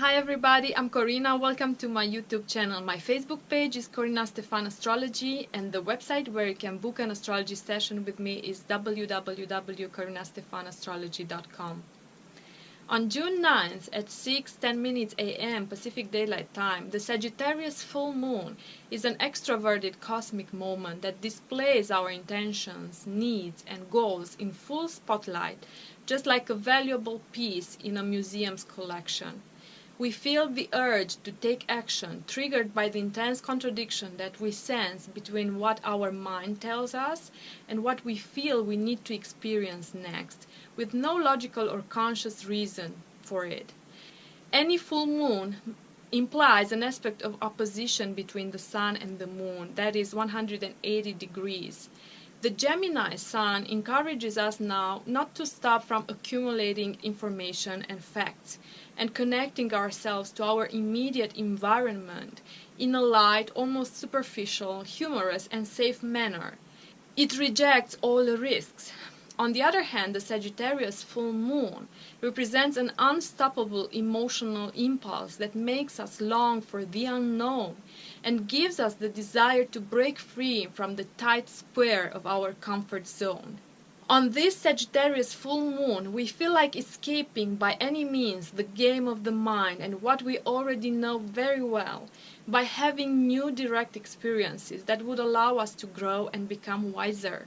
Hi everybody, I'm Corina. Welcome to my YouTube channel. My Facebook page is Corina Stefan Astrology, and the website where you can book an astrology session with me is www.corinastefanastrology.com. On June 9th at 6:10 a.m. Pacific Daylight Time, the Sagittarius full moon is an extroverted cosmic moment that displays our intentions, needs, and goals in full spotlight, just like a valuable piece in a museum's collection. We feel the urge to take action, triggered by the intense contradiction that we sense between what our mind tells us and what we feel we need to experience next, with no logical or conscious reason for it. Any full moon implies an aspect of opposition between the sun and the moon, that is 180 degrees. The Gemini sun encourages us now not to stop from accumulating information and facts and connecting ourselves to our immediate environment in a light, almost superficial, humorous, and safe manner. It rejects all the risks. On the other hand, the Sagittarius full moon represents an unstoppable emotional impulse that makes us long for the unknown and gives us the desire to break free from the tight square of our comfort zone. On this Sagittarius full moon, we feel like escaping by any means the game of the mind and what we already know very well, by having new direct experiences that would allow us to grow and become wiser.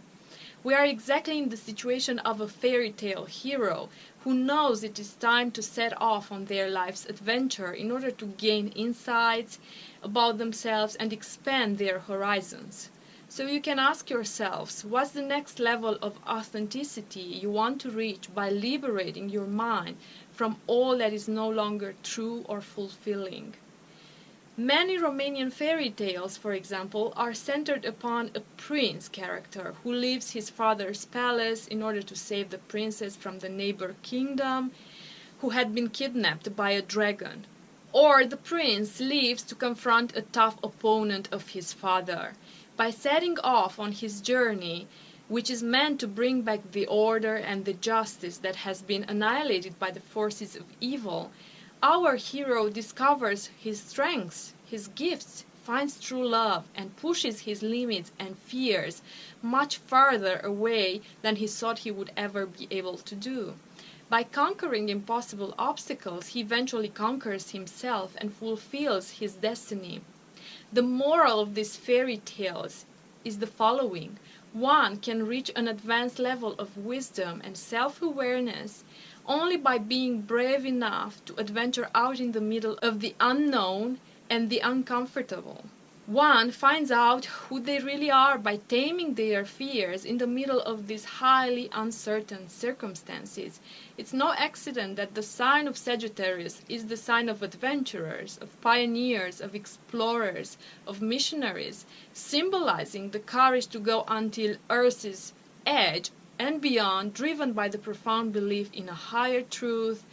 We are exactly in the situation of a fairy tale hero who knows it is time to set off on their life's adventure in order to gain insights about themselves and expand their horizons. So you can ask yourselves, what's the next level of authenticity you want to reach by liberating your mind from all that is no longer true or fulfilling? Many Romanian fairy tales, for example, are centered upon a prince character who leaves his father's palace in order to save the princess from the neighbor kingdom, who had been kidnapped by a dragon. Or the prince leaves to confront a tough opponent of his father. By setting off on his journey, which is meant to bring back the order and the justice that has been annihilated by the forces of evil, our hero discovers his strengths, his gifts, finds true love, and pushes his limits and fears much farther away than he thought he would ever be able to do. By conquering impossible obstacles, he eventually conquers himself and fulfills his destiny. The moral of these fairy tales is the following. One can reach an advanced level of wisdom and self-awareness only by being brave enough to adventure out in the middle of the unknown and the uncomfortable. One finds out who they really are by taming their fears in the middle of these highly uncertain circumstances. It's no accident that the sign of Sagittarius is the sign of adventurers, of pioneers, of explorers, of missionaries, symbolizing the courage to go until Earth's edge and beyond, driven by the profound belief in a higher truth,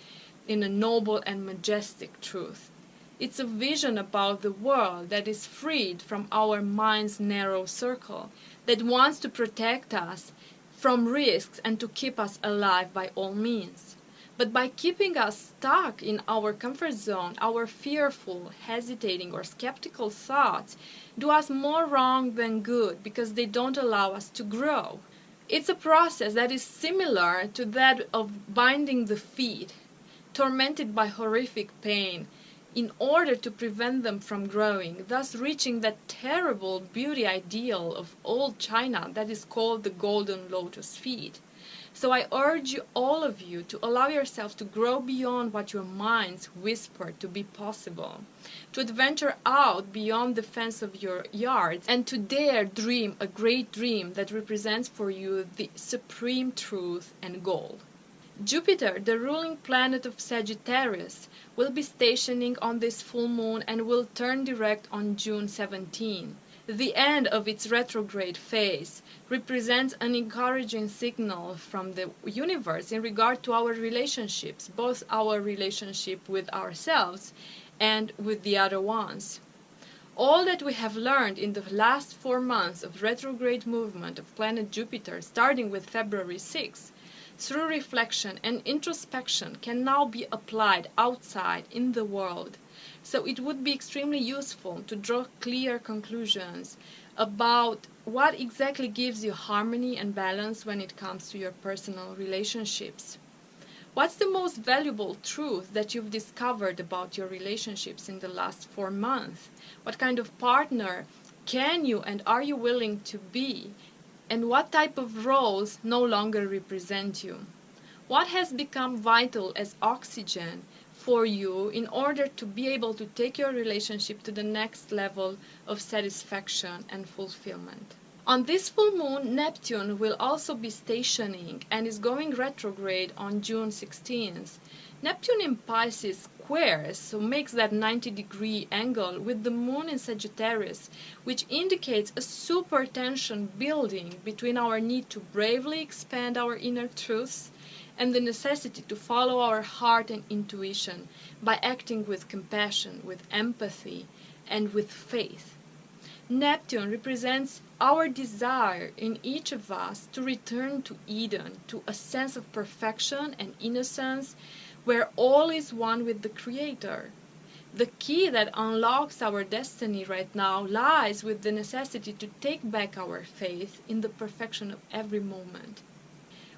in a noble and majestic truth. It's a vision about the world that is freed from our mind's narrow circle, that wants to protect us from risks and to keep us alive by all means. But by keeping us stuck in our comfort zone, our fearful, hesitating, or skeptical thoughts do us more wrong than good because they don't allow us to grow. It's a process that is similar to that of binding the feet, tormented by horrific pain, in order to prevent them from growing, thus reaching that terrible beauty ideal of old China that is called the golden lotus feet. So I urge all of you to allow yourself to grow beyond what your minds whisper to be possible, to adventure out beyond the fence of your yards, and to dare dream a great dream that represents for you the supreme truth and goal. Jupiter, the ruling planet of Sagittarius, will be stationing on this full moon and will turn direct on June 17. The end of its retrograde phase represents an encouraging signal from the universe in regard to our relationships, both our relationship with ourselves and with the other ones. All that we have learned in the last 4 months of retrograde movement of planet Jupiter, starting with February 6, through reflection and introspection can now be applied outside in the world. So it would be extremely useful to draw clear conclusions about what exactly gives you harmony and balance when it comes to your personal relationships. What's the most valuable truth that you've discovered about your relationships in the last 4 months? What kind of partner can you and are you willing to be? And what type of roles no longer represent you? What has become vital as oxygen for you in order to be able to take your relationship to the next level of satisfaction and fulfillment? On this full moon, Neptune will also be stationing and is going retrograde on June 16th. Neptune in Pisces squares, so makes that 90-degree angle with the moon in Sagittarius, which indicates a super tension building between our need to bravely expand our inner truths and the necessity to follow our heart and intuition by acting with compassion, with empathy, and with faith. Neptune represents our desire in each of us to return to Eden, to a sense of perfection and innocence where all is one with the Creator. The key that unlocks our destiny right now lies with the necessity to take back our faith in the perfection of every moment.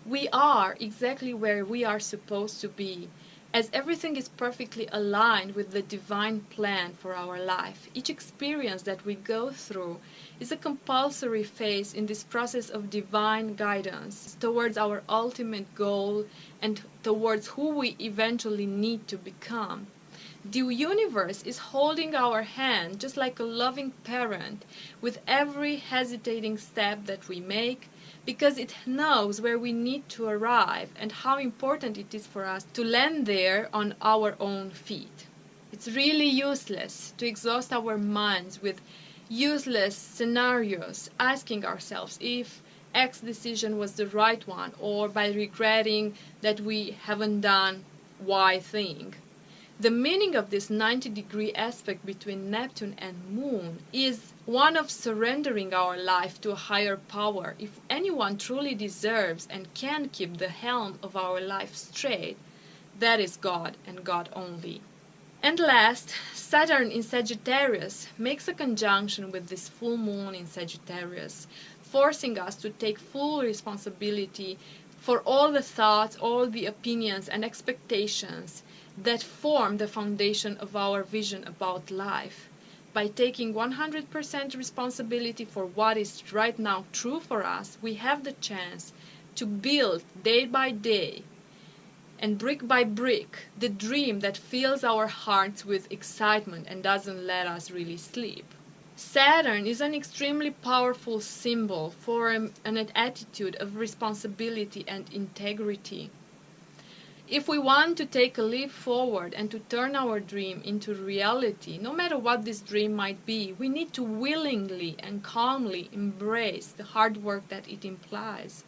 We are exactly where we are supposed to be, as everything is perfectly aligned with the divine plan for our life. Each experience that we go through is a compulsory phase in this process of divine guidance towards our ultimate goal and towards who we eventually need to become. The universe is holding our hand just like a loving parent with every hesitating step that we make, because it knows where we need to arrive and how important it is for us to land there on our own feet. It's really useless to exhaust our minds with useless scenarios, asking ourselves if X decision was the right one, or by regretting that we haven't done Y thing. The meaning of this 90-degree aspect between Neptune and Moon is one of surrendering our life to a higher power. If anyone truly deserves and can keep the helm of our life straight, that is God and God only. And last, Saturn in Sagittarius makes a conjunction with this full moon in Sagittarius, forcing us to take full responsibility for all the thoughts, all the opinions and expectations that form the foundation of our vision about life. By taking 100% responsibility for what is right now true for us, we have the chance to build day by day and brick by brick the dream that fills our hearts with excitement and doesn't let us really sleep. Saturn is an extremely powerful symbol for an attitude of responsibility and integrity. If we want to take a leap forward and to turn our dream into reality, no matter what this dream might be, we need to willingly and calmly embrace the hard work that it implies.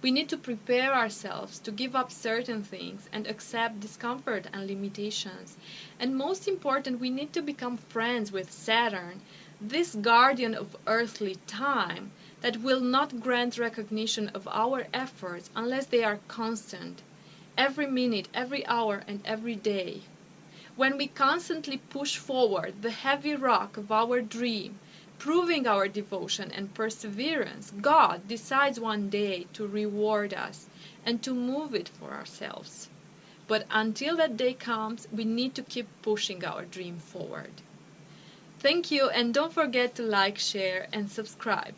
We need to prepare ourselves to give up certain things and accept discomfort and limitations. And most important, we need to become friends with Saturn, this guardian of earthly time that will not grant recognition of our efforts unless they are constant. Every minute, every hour, and every day. When we constantly push forward the heavy rock of our dream, proving our devotion and perseverance, God decides one day to reward us and to move it for ourselves. But until that day comes, we need to keep pushing our dream forward. Thank you, and don't forget to like, share, and subscribe.